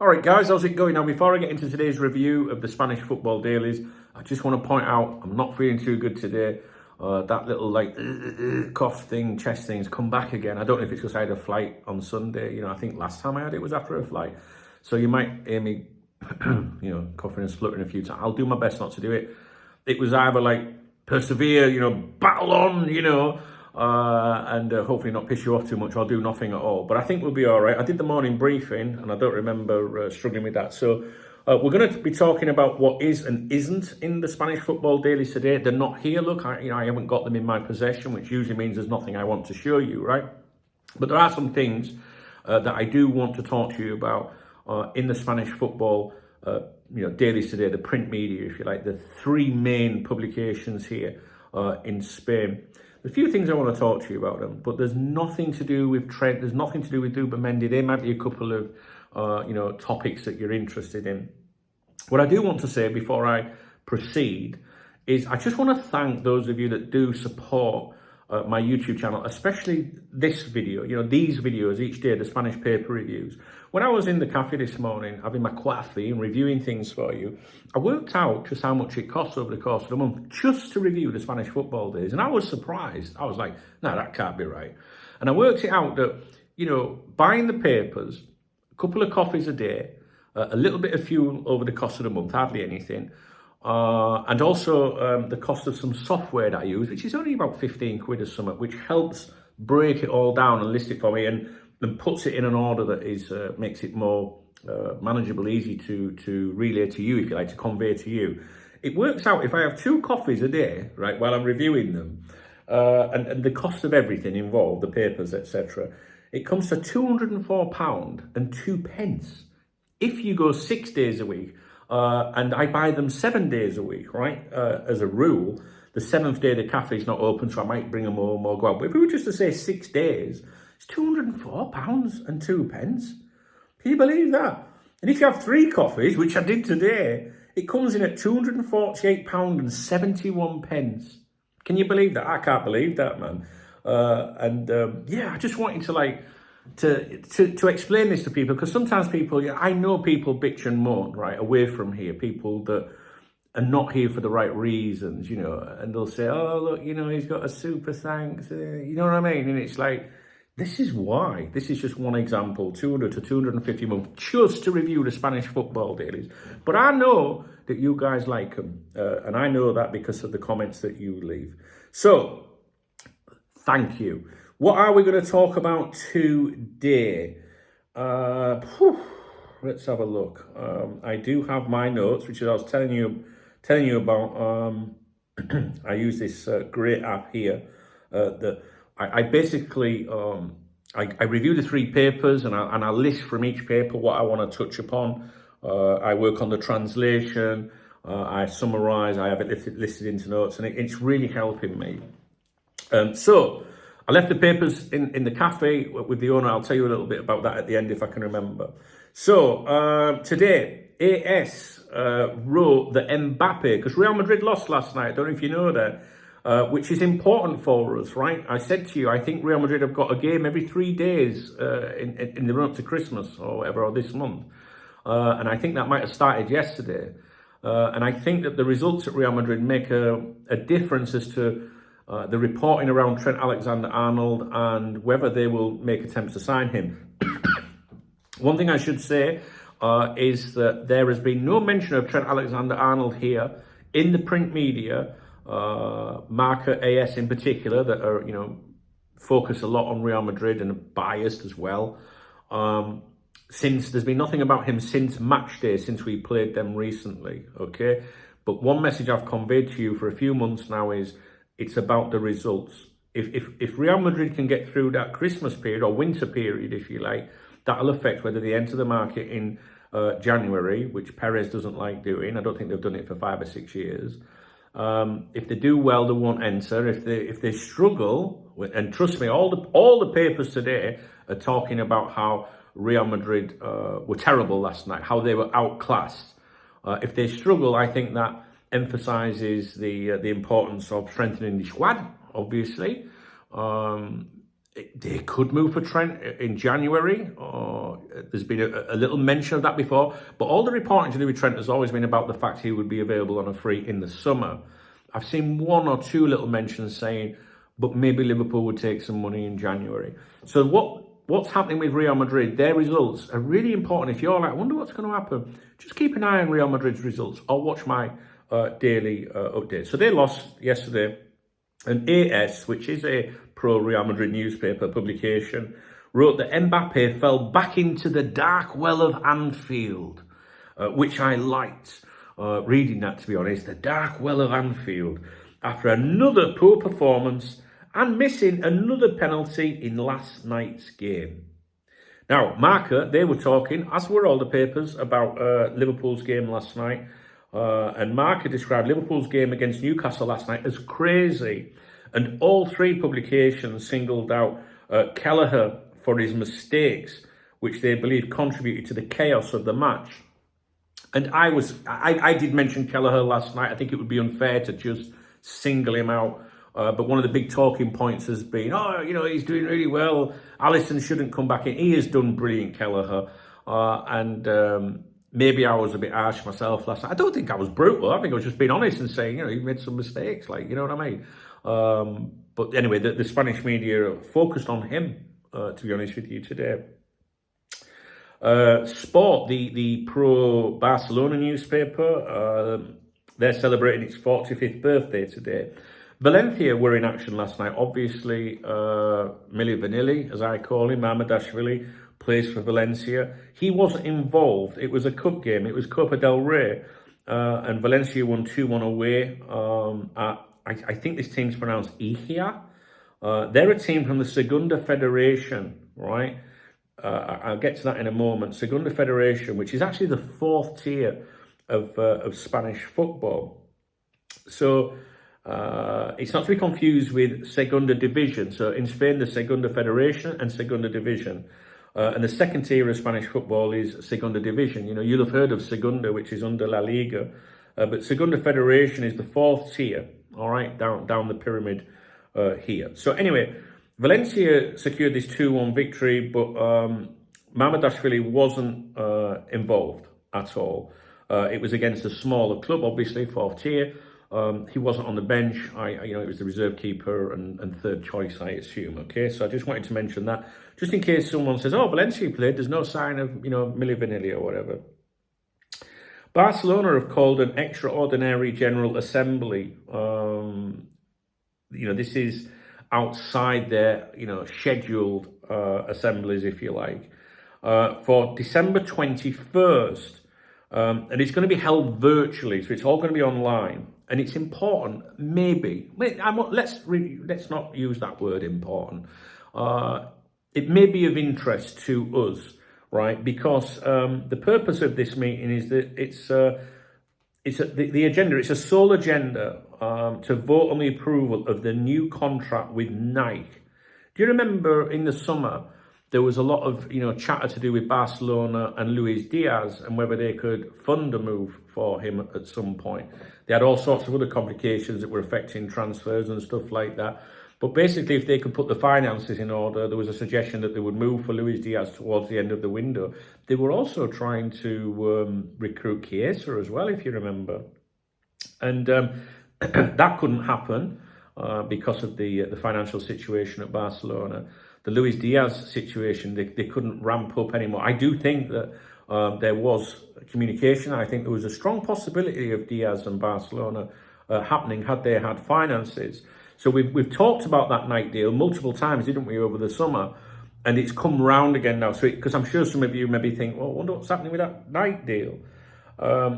All right, guys, how's it going? Now, before I get into today's review of the Spanish football dailies, I just want to point out I'm not feeling too good today. That little cough thing, chest thing's come back again. I don't know if it's because I had a flight on Sunday. I think last time I had it was after a flight. So you might hear me, coughing and spluttering a few times. I'll do my best not to do it. It was either persevere, battle on, and hopefully not piss you off too much or do nothing at all. But I think we'll be all right. I did the morning briefing and I don't remember struggling with that. So we're going to be talking about what is and isn't in the Spanish football dailies today. They're not here. Look, I haven't got them in my possession, which usually means there's nothing I want to show you, right? But there are some things that I do want to talk to you about in the Spanish football dailies today, the print media, if you like, the three main publications here in Spain. There's a few things I want to talk to you about them, but there's nothing to do with Trent. There's nothing to do with Dubamendi. There might be a couple of, topics that you're interested in. What I do want to say before I proceed is I just want to thank those of you that do support my YouTube channel, especially this video, these videos each day, the Spanish paper reviews. When I was in the cafe this morning, having my coffee and reviewing things for you, I worked out just how much it costs over the course of the month just to review the Spanish football days. And I was surprised. I was like, no, that can't be right. And I worked it out that, buying the papers, a couple of coffees a day, a little bit of fuel over the course of the month, hardly anything, and also the cost of some software that I use, which is only about 15 quid or something, which helps break it all down and list it for me and puts it in an order that is makes it more manageable, easy to relay to you, if you like, to convey to you. It works out if I have 2 coffees a day, right, while I'm reviewing them, and the cost of everything involved, the papers, etc., it comes to £204.02. If you go 6 days a week, and I buy them 7 days a week, right? As a rule, the 7th day the cafe's not open, so I might bring them home or go out. But if we were just to say 6 days, it's £204.02. Can you believe that? And if you have 3 coffees, which I did today, it comes in at £248.71. Can you believe that? I can't believe that, man. I just wanted to explain this to people, because sometimes people, I know people bitch and moan, right, away from here, people that are not here for the right reasons, and they'll say, oh, look, he's got a super thanks, you know what I mean? And it's like, this is why. This is just one example, 200 to 250 a month, just to review the Spanish football dailies. But I know that you guys like them, and I know that because of the comments that you leave. So, thank you. What are we going to talk about today? Let's have a look. I do have my notes, which I was telling you about. I use this great app here that I basically I review the 3 papers and I list from each paper what I want to touch upon. I work on the translation. I summarize. I have it listed into notes, and it's really helping me. So I left the papers in the cafe with the owner. I'll tell you a little bit about that at the end if I can remember. So today, AS wrote that Mbappe, because Real Madrid lost last night, I don't know if you know that, which is important for us, right? I said to you, I think Real Madrid have got a game every 3 days in the run up to Christmas or whatever, or this month. And I think that might have started yesterday. And I think that the results at Real Madrid make a difference as to the reporting around Trent Alexander-Arnold and whether they will make attempts to sign him. One thing I should say is that there has been no mention of Trent Alexander-Arnold here in the print media, Barca'S in particular, that are, focus a lot on Real Madrid and are biased as well. Since there's been nothing about him since match day, since we played them recently, okay? But one message I've conveyed to you for a few months now is it's about the results. If Real Madrid can get through that Christmas period or winter period, if you like, that'll affect whether they enter the market in January, which Perez doesn't like doing. I don't think they've done it for 5 or 6 years. If they do well, they won't enter. If they struggle, and trust me, all the papers today are talking about how Real Madrid were terrible last night, how they were outclassed. If they struggle, I think that emphasises the importance of strengthening the squad, obviously. They could move for Trent in January, or there's been a little mention of that before. But all the reporting to do with Trent has always been about the fact he would be available on a free in the summer. I've seen one or two little mentions saying, but maybe Liverpool would take some money in January. So what's happening with Real Madrid? Their results are really important. If you're like, I wonder what's going to happen, just keep an eye on Real Madrid's results or watch my daily update. So they lost yesterday. And AS, which is a pro-Real Madrid newspaper publication, wrote that Mbappe fell back into the dark well of Anfield, which I liked reading that, to be honest. The dark well of Anfield, after another poor performance and missing another penalty in last night's game. Now, Marca, they were talking, as were all the papers, about Liverpool's game last night. And Marca described Liverpool's game against Newcastle last night as crazy. And all three publications singled out Kelleher for his mistakes, which they believe contributed to the chaos of the match. And I did mention Kelleher last night. I think it would be unfair to just single him out. But one of the big talking points has been, he's doing really well. Alisson shouldn't come back in. He has done brilliant, Kelleher. Maybe I was a bit harsh myself last night. I don't think I was brutal. I think I was just being honest and saying, he made some mistakes, you know what I mean? But anyway, the Spanish media focused on him, to be honest with you, today. Sport, the pro-Barcelona newspaper, they're celebrating its 45th birthday today. Valencia were in action last night. Obviously, Milli Vanilli, as I call him, Mamardashvili, plays for Valencia. He wasn't involved. It was a cup game. It was Copa del Rey. And Valencia won 2-1 away. I think this team's pronounced Ijia. They're a team from the Segunda Federation, right? I'll get to that in a moment. Segunda Federation, which is actually the fourth tier of Spanish football. So it's not to be confused with Segunda Division. So in Spain, the Segunda Federation and Segunda Division. And the second tier of Spanish football is Segunda Division. You'll have heard of Segunda, which is under La Liga. But Segunda Federation is the fourth tier, all right, down the pyramid here. So anyway, Valencia secured this 2-1 victory, but Mamardashvili wasn't involved at all. It was against a smaller club, obviously, fourth tier. He wasn't on the bench. It was the reserve keeper and third choice, I assume. Okay, so I just wanted to mention that, just in case someone says, "Oh, Valencia played." There's no sign of Milli Vanilli or whatever. Barcelona have called an extraordinary general assembly. This is outside their scheduled assemblies, if you like, for December 21st. And it's going to be held virtually, so it's all going to be online. And it's important, let's not use that word important. It may be of interest to us, right? Because the purpose of this meeting is that the agenda. It's a sole agenda to vote on the approval of the new contract with Nike. Do you remember in the summer there was a lot of chatter to do with Barcelona and Luis Diaz and whether they could fund a move for him at some point? They had all sorts of other complications that were affecting transfers and stuff like that. But basically, if they could put the finances in order, there was a suggestion that they would move for Luis Diaz towards the end of the window. They were also trying to recruit Chiesa as well, if you remember. And that couldn't happen because of the financial situation at Barcelona. The Luis Diaz situation, they couldn't ramp up anymore. I do think that there was communication. I think there was a strong possibility of Diaz and Barcelona happening had they had finances. So we've talked about that Nike deal multiple times, didn't we, over the summer? And it's come round again now. So because I'm sure some of you maybe think, well, I wonder what's happening with that Nike deal.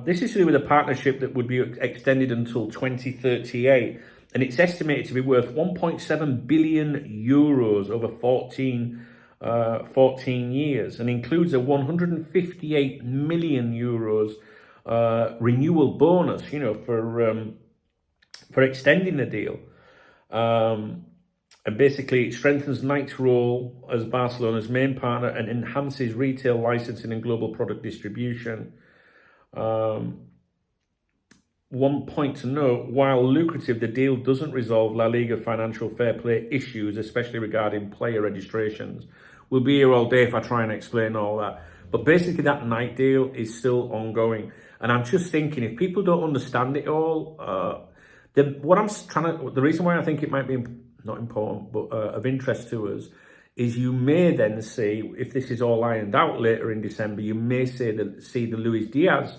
This is to do with a partnership that would be extended until 2038. And it's estimated to be worth 1.7 billion euros over 14 years, and includes a 158 million euros renewal bonus, for extending the deal. And basically it strengthens Nike's role as Barcelona's main partner and enhances retail licensing and global product distribution. one point to note, while lucrative, the deal doesn't resolve La Liga financial fair play issues, especially regarding player registrations. We'll be here all day if I try and explain all that. But basically, that night deal is still ongoing. And I'm just thinking, if people don't understand it all, the reason why I think it might be not important, but of interest to us, is you may then see, if this is all ironed out later in December, you may see the Luis Diaz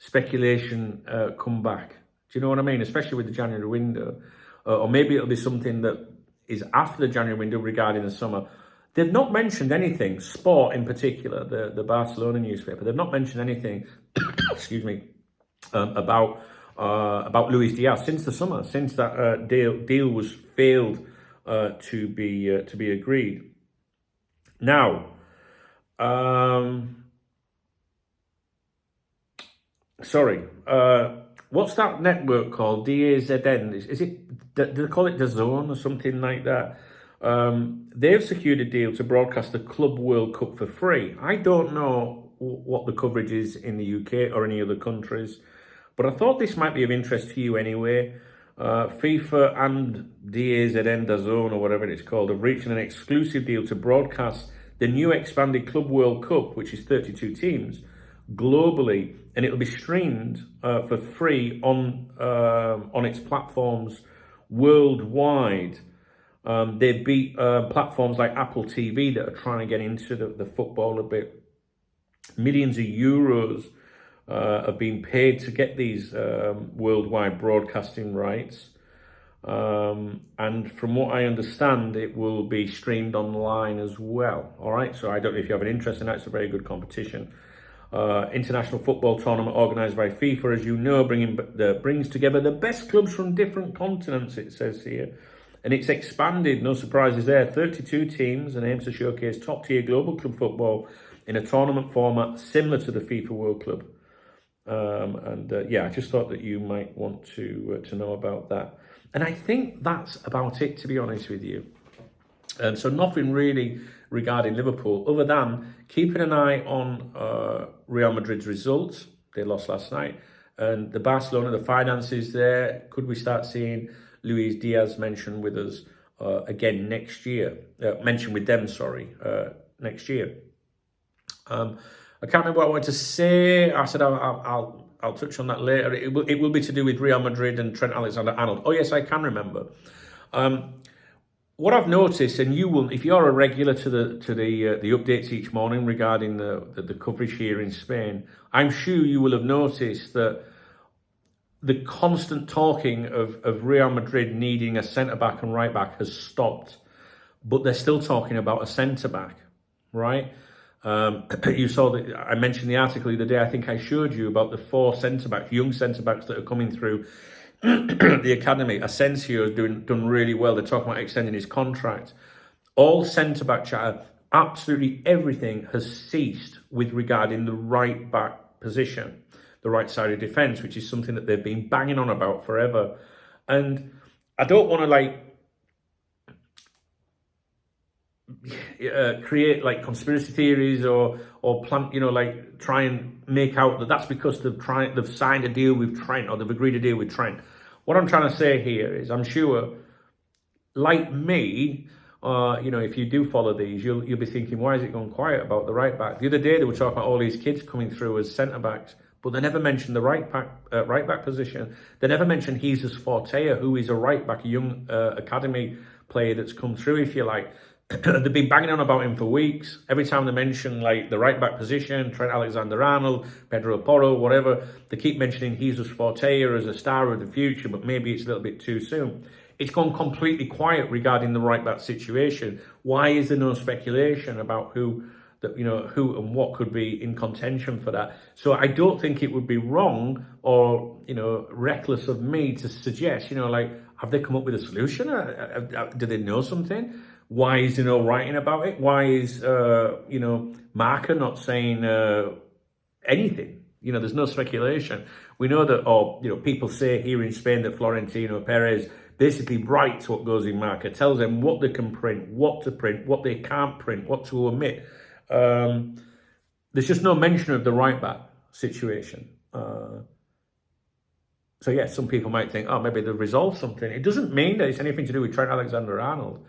speculation come back. Do you know what I mean? Especially with the January window. Or maybe it'll be something that is after the January window regarding the summer. They've not mentioned anything, Sport in particular, the Barcelona newspaper, they've not mentioned anything, excuse me, about Luis Diaz since the summer, since that deal was failed to be agreed. Now, what's that network called? Diaz. Is it? Do they call it DAZN or something like that? They've secured a deal to broadcast the Club World Cup for free. I don't know what the coverage is in the UK or any other countries, but I thought this might be of interest to you anyway. FIFA and DAZN, DAZN, or whatever it's called, have reached an exclusive deal to broadcast the new expanded Club World Cup, which is 32 teams, globally, and it'll be streamed for free on its platforms worldwide. They beat platforms like Apple TV that are trying to get into the football a bit. Millions of euros have been paid to get these worldwide broadcasting rights. And from what I understand, it will be streamed online as well. All right, so I don't know if you have an interest in that. It's a very good competition. International football tournament organised by FIFA, as you know, brings together the best clubs from different continents, it says here. And it's expanded, no surprises there, 32 teams, and aims to showcase top-tier global club football in a tournament format similar to the FIFA World Club. I just thought that you might want to know about that. And I think that's about it, to be honest with you. So nothing really regarding Liverpool, other than keeping an eye on Real Madrid's results. They lost last night. And the Barcelona, the finances there. Could we start seeing Luis Diaz mentioned with us again next year? Mentioned with them, next year. I can't remember what I wanted to say. I said I'll touch on that later. It will be to do with Real Madrid and Trent Alexander-Arnold. Oh yes, I can remember. What I've noticed, and you will, if you're a regular to the updates each morning regarding the coverage here in Spain, I'm sure you will have noticed that the constant talking of Real Madrid needing a centre-back and right-back has stopped. But they're still talking about a centre-back, right? You saw that I mentioned the article the other day. I think I showed you about the 4 centre-backs, young centre-backs that are coming through the academy. Asensio has done really well. They're talking about extending his contract. All centre-back chatter, absolutely everything has ceased with regarding the right-back position, the right side of defence, which is something that they've been banging on about forever. And I don't want to create conspiracy theories or plant, try and make out that that's because they've signed a deal with Trent or they've agreed a deal with Trent. What I'm trying to say here is, I'm sure, like me, if you do follow these, you'll be thinking, why is it gone quiet about the right back? The other day they were talking about all these kids coming through as centre backs, but they never mentioned the right back position. They never mentioned Jesus Fortea, who is a right back, a young academy player that's come through, if you like. They've been banging on about him for weeks. Every time they mention the right back position, Trent Alexander-Arnold, Pedro Porro, whatever, they keep mentioning Jesus Fortea as a star of the future, but maybe it's a little bit too soon. It's gone completely quiet regarding the right back situation. Why is there no speculation about who and what could be in contention for that? So I don't think it would be wrong or reckless of me to suggest, have they come up with a solution? Do they know something? Why is there no writing about it? Why is Marca not saying anything? There's no speculation. We know that, people say here in Spain that Florentino Perez basically writes what goes in Marca, tells them what they can print, what to print, what they can't print, what to omit. There's just no mention of the right back situation. So yeah, some people might think, oh, maybe they've resolved something. It doesn't mean that it's anything to do with Trent Alexander-Arnold,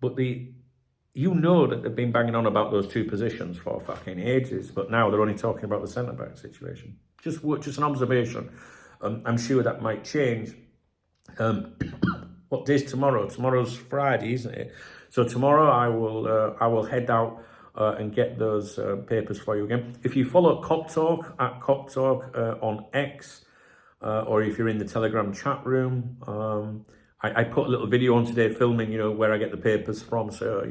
but you know that they've been banging on about those two positions for fucking ages, but now they're only talking about the centre-back situation. Just an observation. I'm sure that might change. What day's tomorrow? Tomorrow's Friday, isn't it? So tomorrow I will head out and get those papers for you again. If you follow Cop Talk at Cop Talk on X, or if you're in the Telegram chat room, I put a little video on today filming, where I get the papers from. So,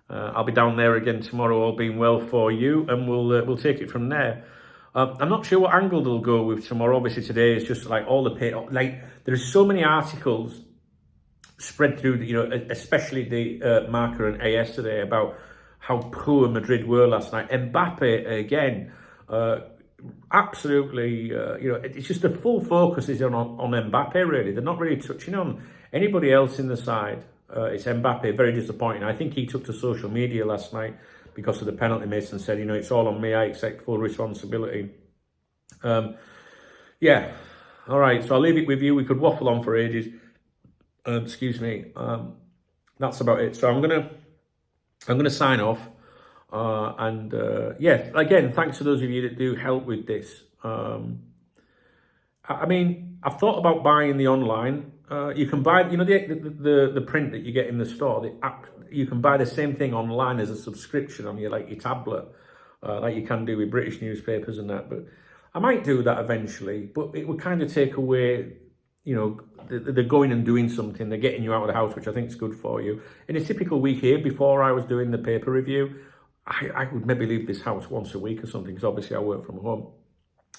I'll be down there again tomorrow, all being well for you, and we'll take it from there. I'm not sure what angle they'll go with tomorrow. Obviously, today is just like all the there's so many articles spread through, especially the Marca and AS today about how poor Madrid were last night. Mbappe again. Absolutely, it's just the full focus is on Mbappe, really. They're not really touching on anybody else in the side. It's Mbappe, very disappointing. I think he took to social media last night because of the penalty miss and said, it's all on me, I accept full responsibility. Yeah, all right, so I'll leave it with you. We could waffle on for ages. Excuse me. That's about it. So I'm gonna sign off. Yeah, again, thanks to those of you that do help with this. I mean, I've thought about buying the online. You can buy, the print that you get in the store. The app, you can buy the same thing online as a subscription on your tablet, like you can do with British newspapers and that. But I might do that eventually. But it would kind of take away, they're going and doing something. They're getting you out of the house, which I think is good for you. In a typical week here, before I was doing the paper review, I would maybe leave this house once a week or something, because obviously I work from home.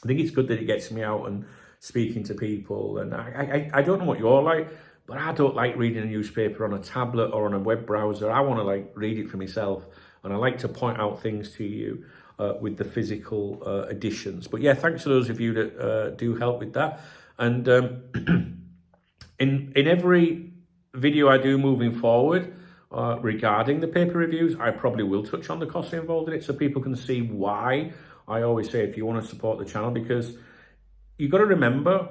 I think it's good that it gets me out and speaking to people. And I don't know what you're like, but I don't like reading a newspaper on a tablet or on a web browser. I want to read it for myself. And I like to point out things to you with the physical editions. But yeah, thanks to those of you that do help with that. And in every video I do moving forward, regarding the paper reviews, I probably will touch on the costs involved in it so people can see why I always say if you want to support the channel, because you've got to remember,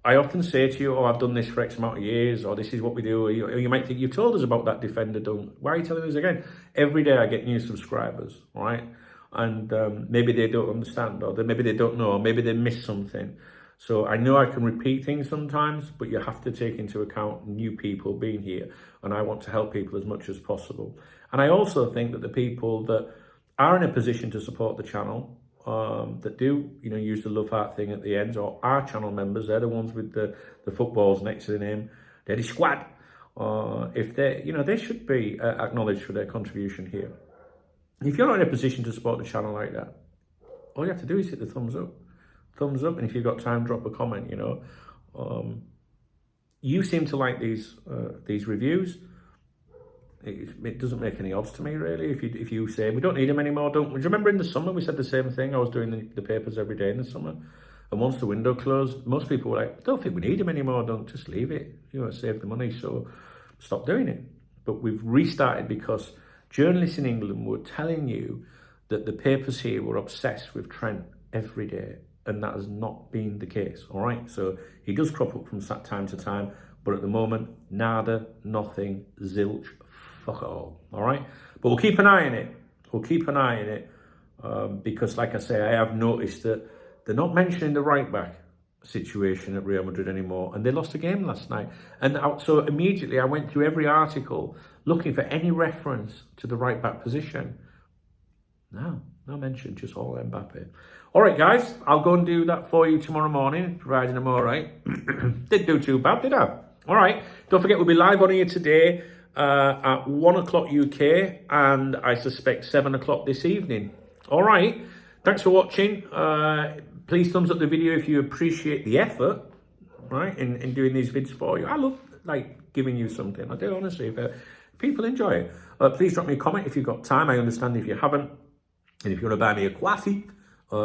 I often say to you, I've done this for X amount of years, or this is what we do, or you might think you've told us about that defender done. Why are you telling us again? Every day I get new subscribers, right? And maybe they don't understand, or maybe they don't know, or maybe they miss something. So I know I can repeat things sometimes, but you have to take into account new people being here. And I want to help people as much as possible. And I also think that the people that are in a position to support the channel, that do, use the love heart thing at the end, or our channel members, they're the ones with the footballs next to the name, they're the squad. If they, they should be acknowledged for their contribution here. If you're not in a position to support the channel like that, all you have to do is hit the thumbs up. Thumbs up, and if you've got time, drop a comment. You seem to like these reviews. It doesn't make any odds to me, really. If you say we don't need them anymore, do you remember in the summer we said the same thing? I was doing the papers every day in the summer, and once the window closed, most people were like, "Don't think we need them anymore. Don't, just leave it. Save the money." So stop doing it. But we've restarted because journalists in England were telling you that the papers here were obsessed with Trent every day. And that has not been the case, all right? So he does crop up from time to time, but at the moment, nada, nothing, zilch, fuck all right? But we'll keep an eye on it. We'll keep an eye on it because, like I say, I have noticed that they're not mentioning the right-back situation at Real Madrid anymore, and they lost a game last night. And so immediately I went through every article looking for any reference to the right-back position. No mention, just all Mbappe. All right, guys, I'll go and do that for you tomorrow morning, providing I'm all right. Didn't do too bad, did I? All right, don't forget we'll be live on here today at 1 o'clock UK, and I suspect 7 o'clock this evening. All right, thanks for watching. Please thumbs up the video if you appreciate the effort, right, in doing these vids for you. I love, giving you something. I do, honestly. If people enjoy it. Please drop me a comment if you've got time. I understand if you haven't. And if you want to buy me a coffee,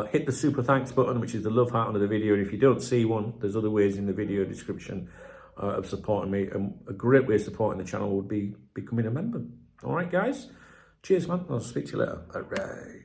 hit the super thanks button, which is the love heart under the video. And if you don't see one, there's other ways in the video description of supporting me. And a great way of supporting the channel would be becoming a member. All right, guys. Cheers, man. I'll speak to you later. All right.